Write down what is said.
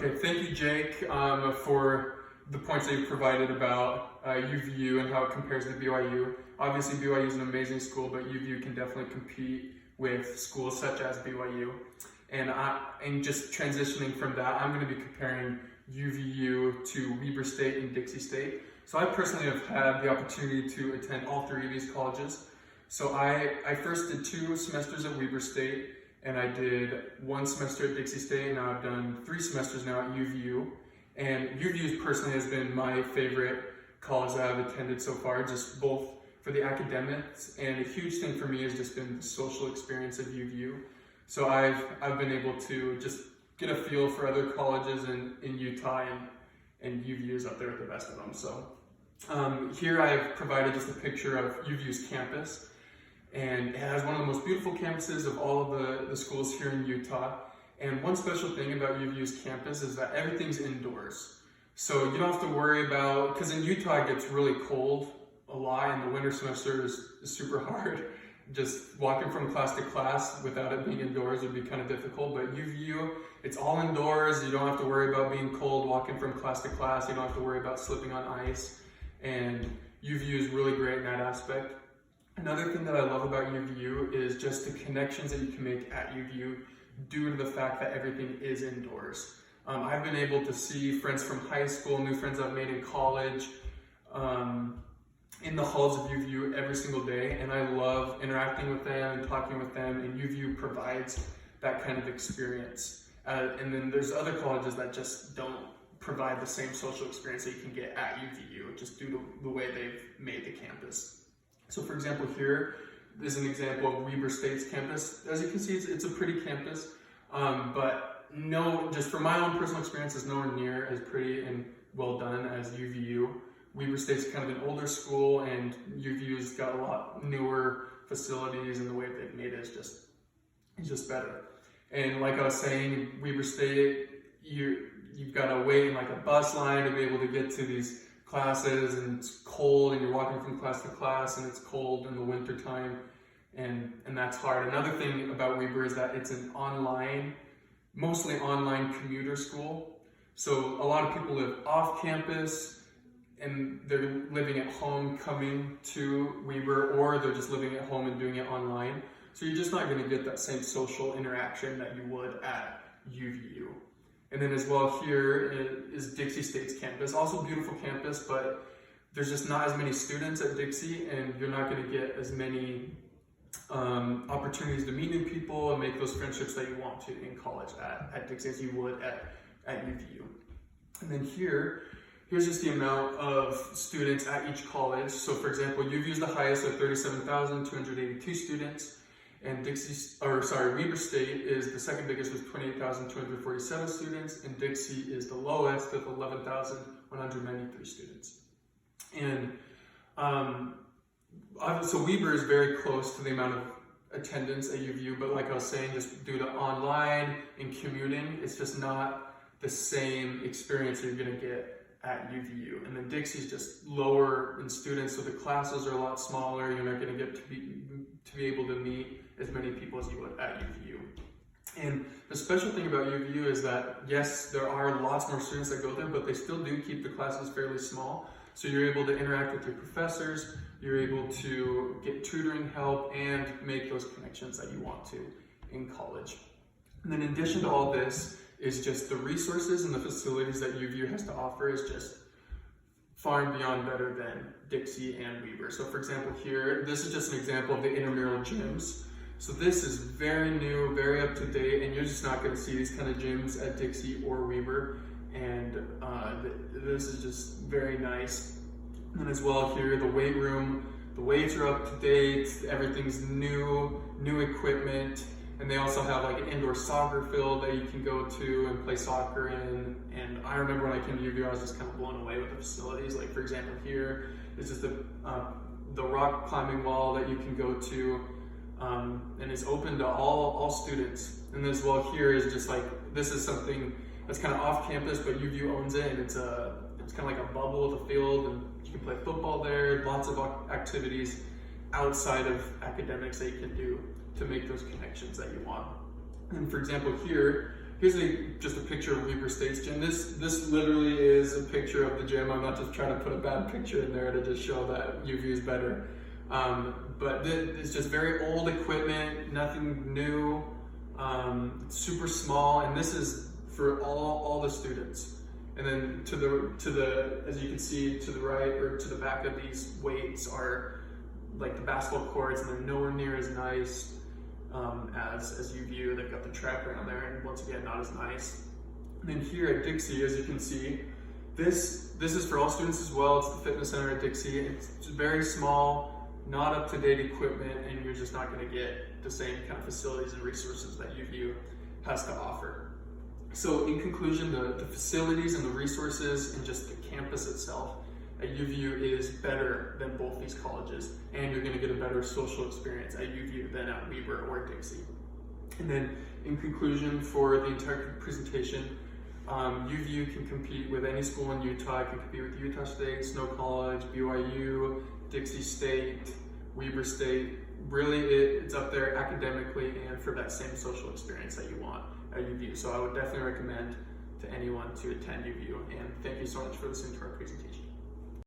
Okay, thank you, Jake, for the points that you provided about UVU and how it compares to BYU. Obviously, BYU is an amazing school, but UVU can definitely compete with schools such as BYU. And just transitioning from that, I'm going to be comparing UVU to Weber State and Dixie State. So I personally have had the opportunity to attend all three of these colleges. So I first did 2 semesters at Weber State, and I did 1 semester at Dixie State, and now I've done 3 semesters now at UVU. And UVU personally has been my favorite college that I've attended so far, just both for the academics, and a huge thing for me has just been the social experience of UVU. So I've been able to just get a feel for other colleges in Utah, and UVU is up there with the best of them. So here I've provided just a picture of UVU's campus. And it has one of the most beautiful campuses of all of the schools here in Utah. And one special thing about UVU's campus is that everything's indoors. So you don't have to worry about, because in Utah it gets really cold a lot, and the winter semester is super hard. Just walking from class to class without it being indoors would be kind of difficult. But UVU, it's all indoors. You don't have to worry about being cold walking from class to class. You don't have to worry about slipping on ice. And UVU is really great in that aspect. Another thing that I love about UVU is just the connections that you can make at UVU due to the fact that everything is indoors. I've been able to see friends from high school, new friends I've made in college, in the halls of UVU every single day, and I love interacting with them and talking with them, and UVU provides that kind of experience. And then there's other colleges that just don't provide the same social experience that you can get at UVU, just due to the way they've made the campus. So for example, here is an example of Weber State's campus. As you can see, it's a pretty campus, but just from my own personal experience, it's nowhere near as pretty and well done as UVU. Weber State's kind of an older school, and UVU's got a lot newer facilities, and the way they've made it is just better. And like I was saying, Weber State, you've got to wait in like a bus line to be able to get to these classes, and it's cold, and you're walking from class to class, and it's cold in the winter time, and that's hard. Another thing about Weber is that it's an mostly online commuter school. So a lot of people live off campus, and they're living at home coming to Weber, or they're just living at home and doing it online. So you're just not going to get that same social interaction that you would at UVU. And then as well, here is Dixie State's campus. Also a beautiful campus, but there's just not as many students at Dixie, and you're not going to get as many opportunities to meet new people and make those friendships that you want to in college at Dixie as you would at UVU. And then here's just the amount of students at each college. So for example, UVU is the highest with 37,282 students. And Weber State is the second biggest with 28,247 students, and Dixie is the lowest with 11,193 students. And so Weber is very close to the amount of attendance at UVU, but like I was saying, just due to online and commuting, it's just not the same experience that you're going to get at UVU. And then Dixie's just lower in students, so the classes are a lot smaller. You're not going to get to be able to meet as many people as you would at UVU. And the special thing about UVU is that, yes, there are lots more students that go there, but they still do keep the classes fairly small. So you're able to interact with your professors, you're able to get tutoring help, and make those connections that you want to in college. And then in addition to all this is just the resources and the facilities that UVU has to offer is just far and beyond better than Dixie and Weber. So for example here, this is just an example of the intramural gyms. So this is very new, very up to date, and you're just not going to see these kind of gyms at Dixie or Weber. And this is just very nice. And as well here, the weight room, the weights are up to date, everything's new equipment. And they also have like an indoor soccer field that you can go to and play soccer in. And I remember when I came to UVU, I was just kind of blown away with the facilities. Like for example here, this is the rock climbing wall that you can go to. And it's open to all students. And as well here is just like, this is something that's kind of off campus, but UVU owns it, and it's kind of like a bubble of the field, and you can play football there, lots of activities outside of academics that you can do to make those connections that you want. And for example here, here's just a picture of Weber State's gym. This literally is a picture of the gym. I'm not just trying to put a bad picture in there to just show that UView is better. But it's just very old equipment, nothing new, super small, and this is for all the students. And then to the as you can see to the right or to the back of these weights are like the basketball courts, and they're nowhere near as nice as UView. They've got the track around there, and once again, not as nice. And then here at Dixie, as you can see, this is for all students as well. It's the fitness center at Dixie. It's very small, not up-to-date equipment, and you're just not going to get the same kind of facilities and resources that UView has to offer. So in conclusion, the facilities and the resources and just the campus itself at UView is better than both these colleges, and you're going to get a better social experience at UView than at Weber or Dixie. And then in conclusion, for the entire presentation, UView can compete with any school in Utah. It can compete with Utah State, Snow College, BYU, Dixie State, Weber State. Really, it's up there academically and for that same social experience that you want at UView. So I would definitely recommend to anyone to attend UView. And thank you so much for listening to our presentation.